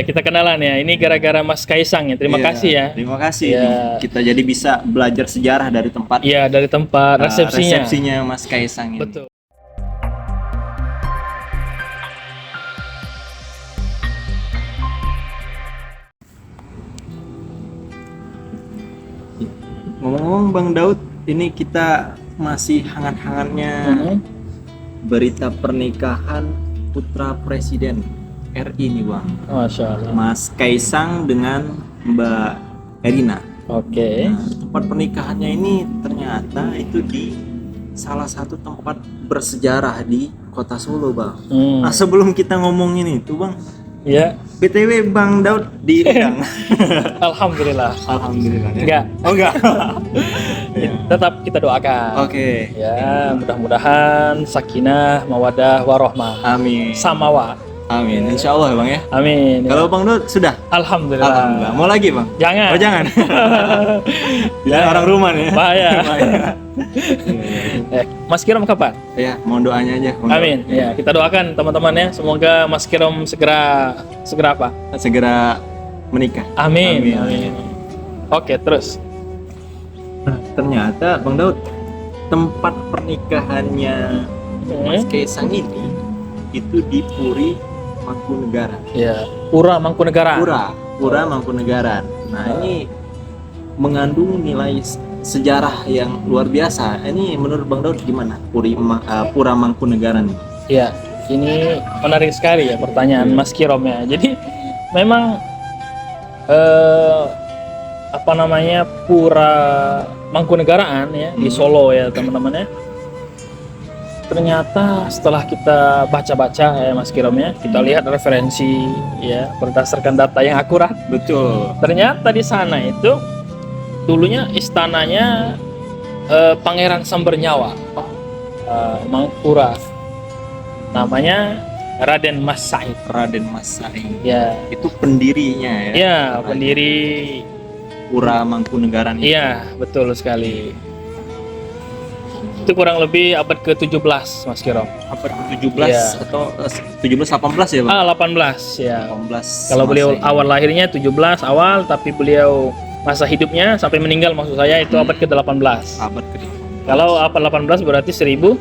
Kita kenalan ya. Ini gara-gara Mas Kaisang ya. Terima Iya, kasih ya. Terima kasih. Iya. Kita jadi bisa belajar sejarah dari tempat Iya, dari tempat resepsinya. resepsinya Mas Kaisang ini. Betul. Ngomong-ngomong Bang Daud, ini kita masih hangat-hangatnya berita pernikahan putra presiden RI nih Bang. Masya Allah. Mas Kaisang dengan Mbak Erina. Oke. Nah, tempat pernikahannya ini ternyata itu di salah satu tempat bersejarah di Kota Solo, Bang. Nah, sebelum kita ngomongin itu, Bang, Ya. BTW Bang Daud diundang. Alhamdulillah. Alhamdulillah. Ya? Enggak. Oh, enggak. Ya. Tetap kita doakan. Oke. Ya, mudah-mudahan sakinah, mawadah, warohmah. Amin. Samawa. Amin. Insya Allah ya, Bang ya. Amin. Kalau Bang Daud sudah? Alhamdulillah. Alhamdulillah. Mau lagi, Bang? Jangan. Oh, jangan. Jangan orang rumah nih. Ya. Bahaya. Bahaya. Mas Kirom kapan? Ya, mohon doanya aja. Bang Amin. Daud. Ya, kita doakan teman-teman ya. Semoga Mas Kirom segera apa? Segera menikah. Amin. Amin. Amin. Oke, terus. Nah, ternyata Bang Daud, tempat pernikahannya Mas Kaisang ini itu di Puri Mangkunagaran. Ya, Pura Mangkunagaran. Pura Mangkunagaran. Nah, ini mengandung nilai sejarah yang luar biasa. Ini menurut Bang Daud gimana? Pura Mangkunagaran ini? Ya, ini menarik sekali ya pertanyaan Mas Kirom ya. Jadi memang Pura Mangkunagaran ya di Solo ya teman-teman ya. Ternyata setelah kita baca-baca ya Mas Kirom ya, kita lihat referensi ya berdasarkan data yang akurat. Betul. Ternyata di sana itu dulunya istananya Pangeran Sambernyawa, Mangpura. Namanya Raden Mas Said. Raden Mas Said. Ya. Itu pendirinya ya. Ya, pendiri Pura Mangkunagaran itu. Iya, betul sekali. Itu kurang lebih abad ke-17, Mas Kirom. Abad ke-17 Iya. atau 17 18 ya, Bang? 18 ya. 18. Kalau beliau Masehi. awal lahirnya 17 awal, tapi beliau masa hidupnya sampai meninggal maksud saya itu abad ke-18. Abad ke-18. Kalau abad 18 berarti 1000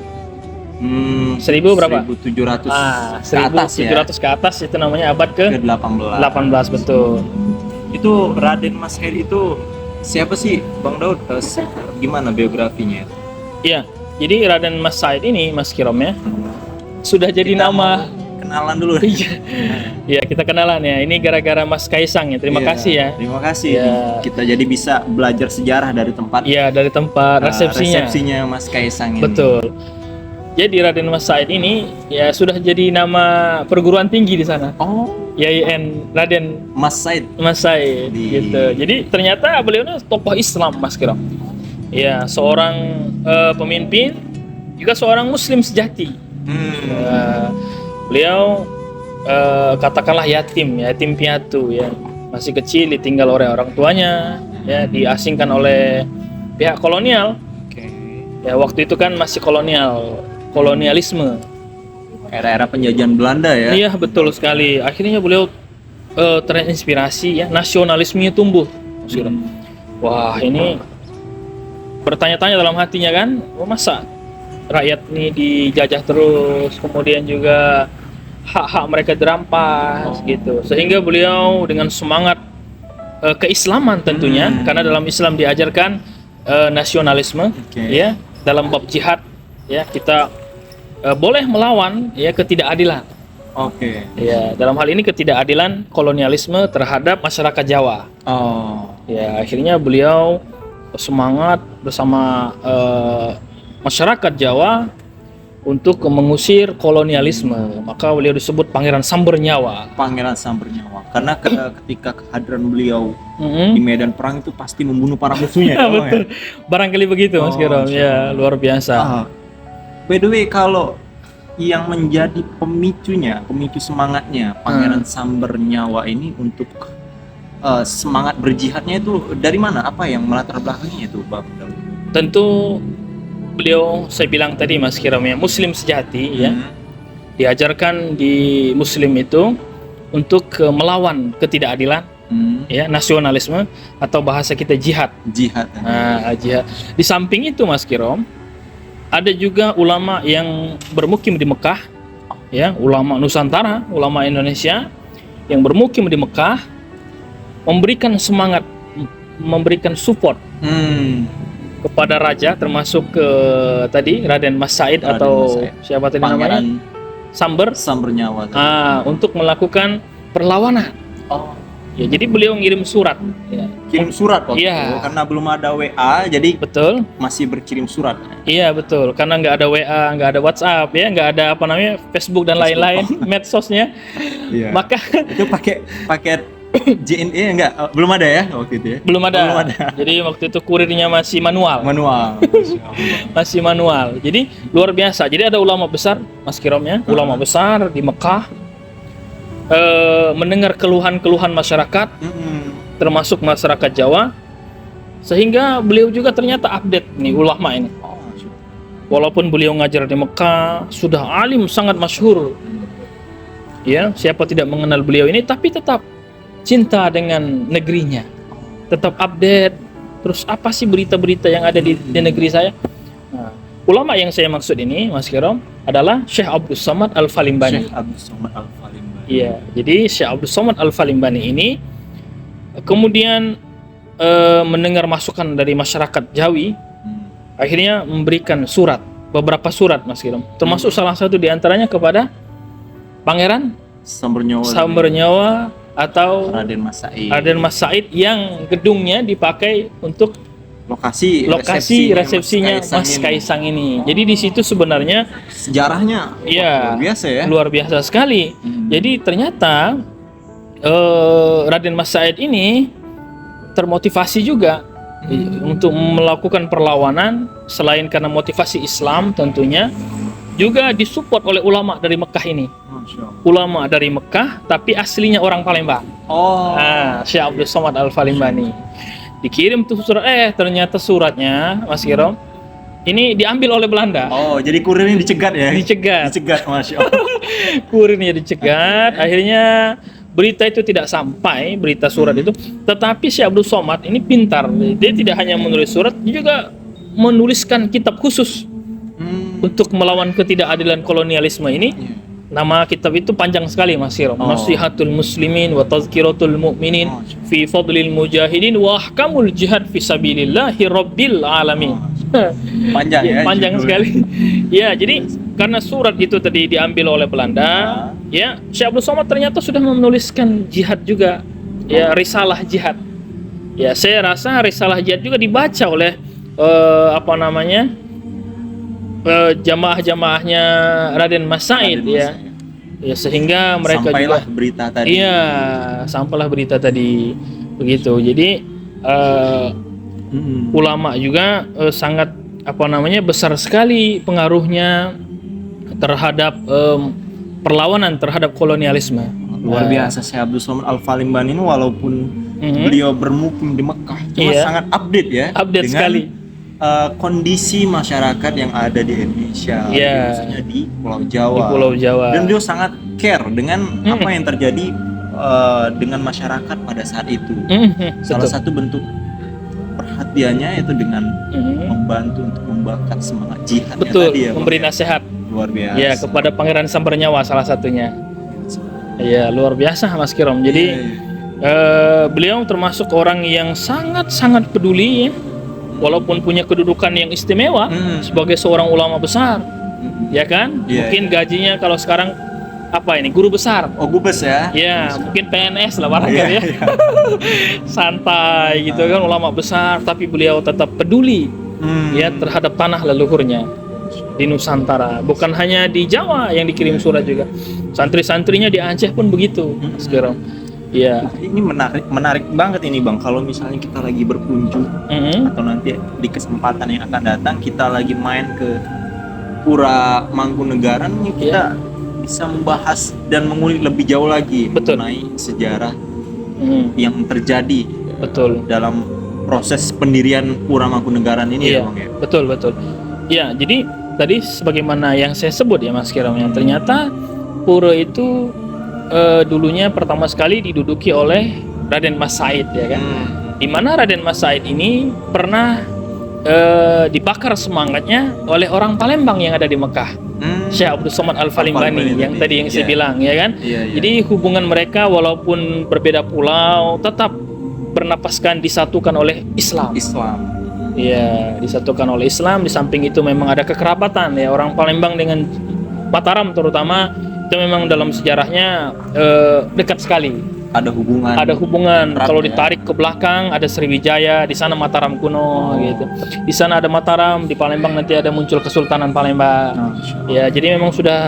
berapa? 1700 Ah, ke atas ya. 1700 ke atas itu namanya abad Ke-18. ke-18 betul. Itu Raden Mas Said itu siapa sih, Bang Daud? Gimana biografinya? Iya. Jadi Raden Mas Said ini Mas Kirom ya sudah jadi Kita nama. mau kenalan dulu. Iya, kita kenalan ya. Ini gara-gara Mas Kaisang ya. Terima Iya, kasih ya. Terima kasih. Iya. Kita jadi bisa belajar sejarah dari tempat Iya, dari tempat resepsinya. Mas Kaisang ini. Betul. Jadi Raden Mas Said ini ya sudah jadi nama perguruan tinggi di sana. Oh, YIN Raden Mas Said. Mas Said Di- gitu. Jadi ternyata beliau ini tokoh Islam Mas Kiram. Ya, seorang pemimpin juga seorang muslim sejati. Beliau katakanlah yatim piatu ya. Masih kecil ditinggal oleh orang tuanya ya, diasingkan oleh pihak kolonial. Oke. Ya, waktu itu kan masih kolonialisme. Era-era penjajahan Belanda ya. Iya, betul sekali. Akhirnya beliau terinspirasi ya, nasionalismenya tumbuh. Mas Kiram. Wah, ini bertanya-tanya dalam hatinya kan, oh masa rakyat ini dijajah terus, kemudian juga hak-hak mereka dirampas gitu. Sehingga beliau dengan semangat keislaman tentunya, karena dalam Islam diajarkan nasionalisme, Oke. ya dalam bab jihad, ya kita boleh melawan ya ketidakadilan. Oke. Ya, dalam hal ini ketidakadilan kolonialisme terhadap masyarakat Jawa. Oh. Ya, akhirnya beliau semangat bersama masyarakat Jawa untuk mengusir kolonialisme. Maka beliau disebut Pangeran Sambernyawa. Pangeran Sambernyawa. Karena ketika kehadiran beliau di medan perang itu pasti membunuh para musuhnya. Ya, ya, Bang, betul. Barangkali begitu Mas Kiram. Ya, luar biasa. By the way, kalau yang menjadi pemicu semangatnya Pangeran Sambernyawa ini untuk semangat berjihadnya itu dari mana? Apa yang melatar belakangnya itu, Bang? Tentu beliau, saya bilang tadi Mas Kiram ya, muslim sejati ya. Diajarkan di muslim itu untuk melawan ketidakadilan, ya, nasionalisme, atau bahasa kita jihad. Jihad. Nah, jihad. Di samping itu Mas Kirom, ada juga ulama yang bermukim di Mekah, ya, ulama Nusantara, ulama Indonesia yang bermukim di Mekah, memberikan semangat, memberikan support kepada raja, termasuk tadi Raden Mas Said atau siapa tadi namanya, Samber Nyawa. untuk melakukan perlawanan. Ya, jadi beliau ngirim surat. Ya. Kirim surat waktu Iya. itu, karena belum ada WA, jadi Betul. masih berkirim surat. Iya betul, karena nggak ada WA, nggak ada WhatsApp, ya, nggak ada apa namanya Facebook dan lain-lain, medsosnya. Iya. Maka Itu paket JNE enggak? Belum ada ya waktu itu ya? belum ada. Belum ada. Jadi waktu itu kurirnya masih manual. Manual. Masih manual. Jadi luar biasa. Jadi ada ulama besar, Mas Kirom, ya, ulama besar di Mekah, mendengar keluhan-keluhan masyarakat, termasuk masyarakat Jawa, sehingga beliau juga ternyata update nih ulama ini. Walaupun beliau ngajar di Mekah, sudah alim sangat masyhur, ya, siapa tidak mengenal beliau ini, tapi tetap cinta dengan negerinya, tetap update. Terus apa sih berita-berita yang ada di negeri saya? Nah, ulama yang saya maksud ini, Mas Kirom, adalah Syekh Abdul Somad Al-Falimbani. Syekh Abdul Somad Al-Falimbani. Iya, jadi Syekh Abdul Somad Al-Falimbani ini kemudian mendengar masukan dari masyarakat Jawi, akhirnya memberikan surat, beberapa surat, Mas Kirom, termasuk salah satu diantaranya kepada Pangeran Samber Nyawa atau Raden Mas Said. Raden Mas Said, yang gedungnya dipakai untuk lokasi resepsinya Mas Kaisang ini. Jadi di situ sebenarnya sejarahnya ya luar biasa ya. Luar biasa sekali. Jadi ternyata Raden Mas Said ini termotivasi juga untuk melakukan perlawanan, selain karena motivasi Islam tentunya, juga disupport oleh ulama dari Mekah ini. Ulama dari Mekah tapi aslinya orang Palembang. Syekh Abdul Somad Al-Falimbani. Dikirim tuh surat, ternyata suratnya, Mas Kirom, ini diambil oleh Belanda. Jadi kurirnya dicegat ya? Dicegat, Masya Allah. Kurirnya dicegat, akhirnya berita itu tidak sampai, berita surat itu. Tetapi Syekh Abdul Somad ini pintar, dia tidak hanya menulis surat, dia juga menuliskan kitab khusus untuk melawan ketidakadilan kolonialisme ini. Nama kitab itu panjang sekali, Mas Kirom. Nasihatul Muslimin wa Tazkiratul Mu'minin fi Fadlil Mujahidin wa Ahkamul Jihad fi Sabilillahi Rabbil Alamin. Panjang ya? Panjang sekali. Ya, jadi karena surat itu tadi diambil oleh Belanda, ya, Syekh Abdul Somad ternyata sudah menuliskan jihad juga, ya, risalah jihad. Ya, saya rasa risalah jihad juga dibaca oleh jamaah-jamaahnya Raden Mas Said, ya. Ya, sehingga mereka sampailah juga berita tadi. Iya, sampailah berita tadi begitu. Jadi ulama juga sangat besar sekali pengaruhnya terhadap perlawanan terhadap kolonialisme. Luar biasa. Syekh Abdul Somad Al-Falimbani ini walaupun beliau bermukim di Mekah, cuma sangat update ya. Update dengan sekali. Kondisi masyarakat yang ada di Indonesia, khususnya di Pulau Jawa. Di Pulau Jawa. Dan beliau sangat care dengan apa yang terjadi dengan masyarakat pada saat itu. Salah satu bentuk perhatiannya itu dengan membantu untuk membakar semangat jihadnya tadi ya. Memberi nasihat. Luar biasa. Ya, kepada Pangeran Samber Nyawa salah satunya. Ya, luar biasa, Mas Kirom. Jadi beliau termasuk orang yang sangat-sangat peduli, ya. Walaupun punya kedudukan yang istimewa sebagai seorang ulama besar, ya kan? Mungkin gajinya kalau sekarang guru besar. Guru besar ya? Ya, mungkin PNS lah barangkali ya. Santai gitu kan, ulama besar, tapi beliau tetap peduli ya terhadap tanah leluhurnya di Nusantara. Bukan hanya di Jawa yang dikirim surat juga, santri-santrinya di Aceh pun begitu, Mas Kirom. Iya. Ini menarik banget ini, Bang. Kalau misalnya kita lagi berkunjung atau nanti di kesempatan yang akan datang kita lagi main ke Pura Mangkunegaran, kita bisa membahas dan mengulik lebih jauh lagi mengenai sejarah yang terjadi dalam proses pendirian Pura Mangkunegaran ini, ya, Bang, ya. Betul. Ya, jadi tadi sebagaimana yang saya sebut ya, Mas Kiram, yang ternyata pura itu dulunya pertama sekali diduduki oleh Raden Mas Said, ya kan. Di mana Raden Mas Said ini pernah dibakar semangatnya oleh orang Palembang yang ada di Mekah, Syekh Abdul Somad Al-Falimbani yang tadi yang saya bilang, ya kan. Jadi hubungan mereka walaupun berbeda pulau tetap bernapaskan disatukan oleh Islam. Iya, disatukan oleh Islam. Di samping itu memang ada kekerabatan, ya, orang Palembang dengan Mataram terutama itu memang dalam sejarahnya dekat sekali. Ada hubungan. Kalau ditarik ke belakang ada Sriwijaya, di sana Mataram kuno gitu. Di sana ada Mataram, di Palembang nanti ada muncul Kesultanan Palembang. Ya, jadi memang sudah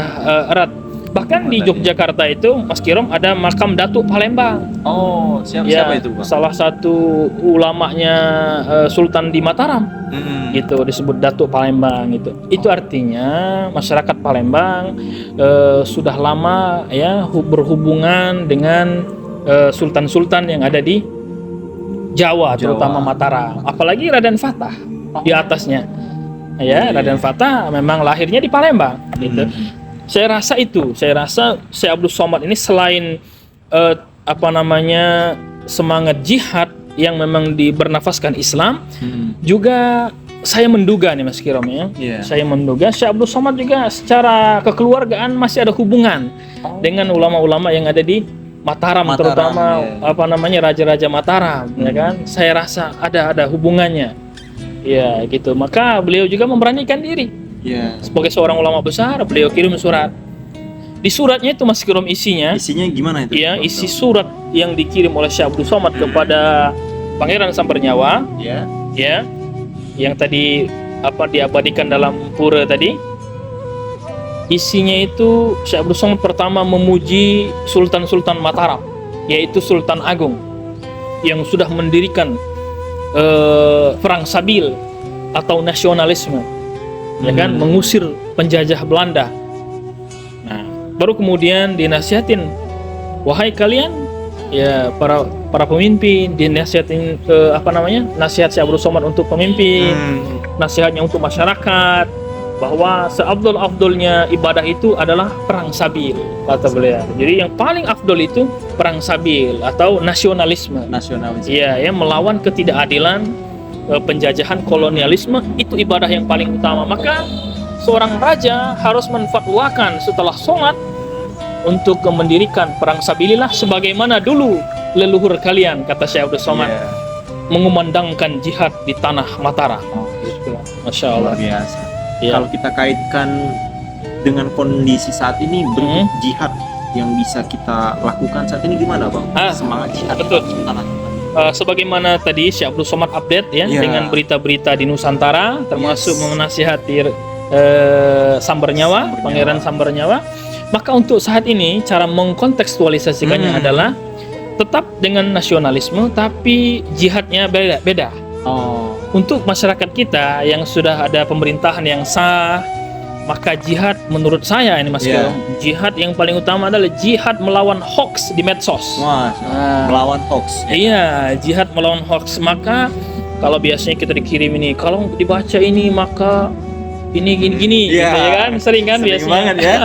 erat. Bahkan di Yogyakarta itu, Mas Kirom, ada makam Datuk Palembang. Oh, siapa itu, Pak? Salah satu ulamanya Sultan di Mataram. Gitu, disebut Datuk Palembang gitu. Itu artinya masyarakat Palembang sudah lama ya berhubungan dengan sultan-sultan yang ada di Jawa, terutama Mataram. Apalagi Raden Fatah di atasnya. Ya, Raden Fatah memang lahirnya di Palembang gitu. Saya rasa Syekh Abdul Somad ini selain semangat jihad yang memang bernafaskan Islam, juga saya menduga nih Mas Kirom ya. Saya menduga Syekh Abdul Somad juga secara kekeluargaan masih ada hubungan dengan ulama-ulama yang ada di Mataram, terutama raja-raja Mataram, ya kan. Saya rasa ada hubungannya. Ya, gitu. Maka beliau juga memberanikan diri. Sebagai seorang ulama besar, beliau kirim surat. Di suratnya itu Mas Kirom isinya gimana itu? Ya, isi surat yang dikirim oleh Syekh Abdul Somad kepada Pangeran Sambernyawa. Ya. Yang tadi diabadikan dalam pura tadi. Isinya itu Syekh Abdul Somad pertama memuji Sultan-Sultan Mataram, yaitu Sultan Agung yang sudah mendirikan perang sabil atau nasionalisme, ya kan, mengusir penjajah Belanda. Nah, baru kemudian dinasihatin, wahai kalian, ya para pemimpin, dinasihatin nasihat Syekh Abdul Somad untuk pemimpin, nasihatnya untuk masyarakat, bahwa seafdol-afdolnya ibadah itu adalah perang sabil, kata beliau. Jadi yang paling afdol itu perang sabil atau nasionalisme. Iya, ya, melawan ketidakadilan, penjajahan, kolonialisme, itu ibadah yang paling utama. Maka seorang raja harus menfatwakan setelah sholat untuk mendirikan perang sabilillah sebagaimana dulu leluhur kalian, kata Syekh Abdul Somad, mengumandangkan jihad di tanah Mataram. Masya Allah. Luar biasa. Kalau kita kaitkan dengan kondisi saat ini, bentuk jihad yang bisa kita lakukan saat ini gimana, Bang? Semangat jihad. Betul. Sebagaimana tadi Syekh Abdul Somad update dengan berita-berita di Nusantara, termasuk menasihati Sambernyawa, Pangeran Sambernyawa. Maka untuk saat ini cara mengkontekstualisasikannya adalah tetap dengan nasionalisme, tapi jihadnya beda. Untuk masyarakat kita yang sudah ada pemerintahan yang sah, maka jihad menurut saya ini Mas Kirom, jihad yang paling utama adalah jihad melawan hoax di medsos. Melawan hoax. Iya, jihad melawan hoax. Maka kalau biasanya kita dikirim ini, kalau dibaca ini maka ini gini, gitu, ya kan? Sering biasanya. Banget ya.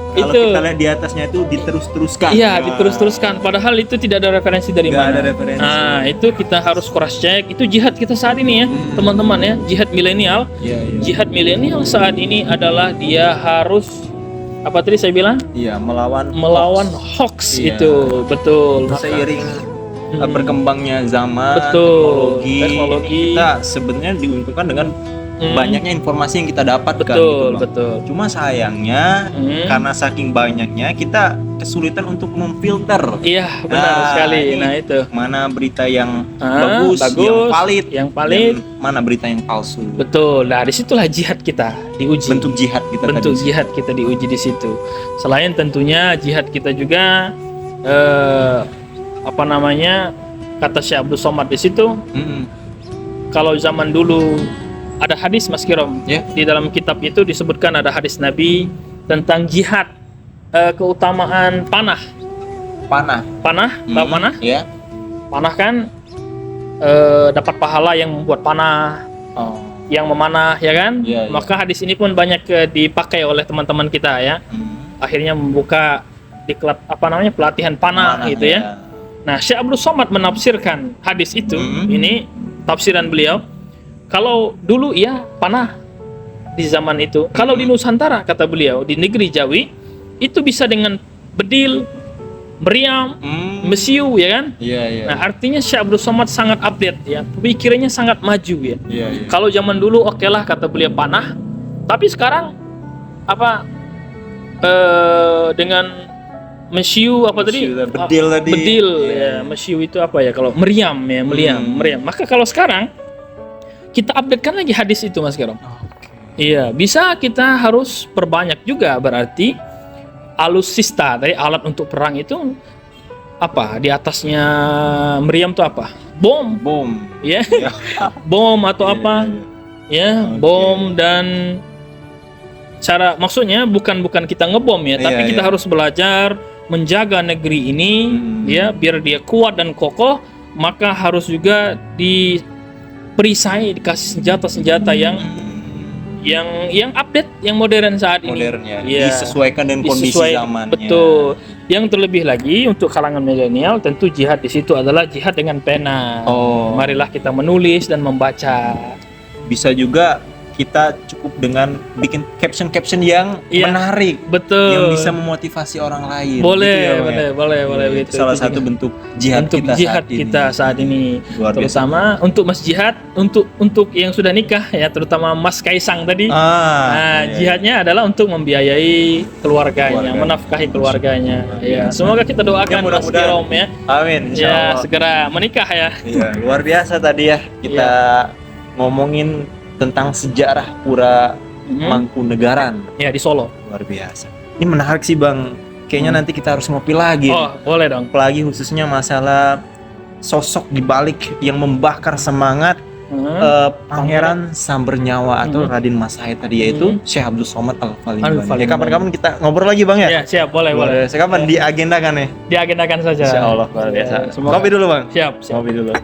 Kalau itu kita lihat di atasnya itu diterus-teruskan. Iya, diterus-teruskan. Padahal itu tidak ada referensi dari mana. Ada referensi. Nah, itu kita harus cross check. Itu jihad kita saat ini ya, teman-teman ya. Jihad milenial. Jihad milenial saat ini adalah dia harus apa tadi saya bilang? Iya, melawan hoax itu. Betul. Seiring berkembangnya zaman, teknologi, kita sebenarnya diuntungkan dengan banyaknya informasi yang kita dapatkan. Betul. Cuma sayangnya karena saking banyaknya kita kesulitan untuk memfilter. Iya, benar sekali. Nah, itu. Mana berita yang bagus, yang valid, mana berita yang palsu. Betul. Nah, disitulah jihad kita diuji. Bentuk jihad kita diuji di situ. Selain tentunya jihad kita juga kata Syekh Abdul Somad di situ. Kalau zaman dulu ada hadis Mas Kirom, di dalam kitab itu disebutkan ada hadis Nabi tentang jihad, keutamaan panah. Tahu panah? Iya. Panah kan dapat pahala yang membuat panah, yang memanah, ya kan? Iya. Maka hadis ini pun banyak dipakai oleh teman-teman kita ya. Akhirnya membuka diklat apa namanya pelatihan panah gitu ya. Nah, Syekh Abdul Somad menafsirkan hadis itu. Ini tafsiran beliau. Kalau dulu ya panah di zaman itu. Kalau di Nusantara kata beliau di negeri Jawi itu bisa dengan bedil, meriam, mesiu ya kan? Nah, artinya Syekh Abdul Somad sangat update ya. Pemikirannya sangat maju ya. Kalau zaman dulu oke lah kata beliau panah, tapi sekarang apa dengan mesiu apa tadi? Bedil tadi. Bedil ya. Mesiu itu apa ya? Kalau meriam ya, meriam. Maka kalau sekarang kita updatekan lagi hadis itu Mas Karom. Iya, bisa kita harus perbanyak juga berarti alutsista dari alat untuk perang itu apa di atasnya meriam itu apa bom ya bom atau apa ya bom dan cara maksudnya bukan kita ngebom ya tapi kita harus belajar menjaga negeri ini ya biar dia kuat dan kokoh maka harus juga diperisai dikasih senjata yang update, yang modern saat ini. Ya. Disesuaikan dengan kondisi zamannya. Betul. Yang terlebih lagi untuk kalangan milenial tentu jihad di situ adalah jihad dengan pena. Marilah kita menulis dan membaca. Bisa juga kita cukup dengan bikin caption yang menarik, betul, yang bisa memotivasi orang lain. Boleh, gitu ya, boleh. Itu salah satu bentuk jihad kita saat ini. Terutama untuk Mas Jihad, untuk yang sudah nikah ya, terutama Mas Kaisang tadi. Jihadnya adalah untuk membiayai keluarganya, menafkahi keluarganya. Ya, semoga kita doakan Mas Kirom ya. Amin. Ya, segera menikah ya. Iya, luar biasa tadi ya kita ngomongin tentang sejarah Pura Mangkunegaran ya di Solo. Luar biasa. Ini menarik sih Bang. Kayaknya nanti kita harus ngopi lagi. Boleh dong. Apalagi khususnya masalah sosok di balik yang membakar semangat Pangeran Sambernyawa atau Raden Mas Said tadi yaitu Syekh Abdul Somad Al-Falimban. Ya kapan-kapan kita ngobrol lagi Bang ya? Ya siap, boleh. Kapan diagendakan ya? Diagendakan saja. Insyaallah luar biasa. Kopi dulu Bang. Siap. Kopi dulu.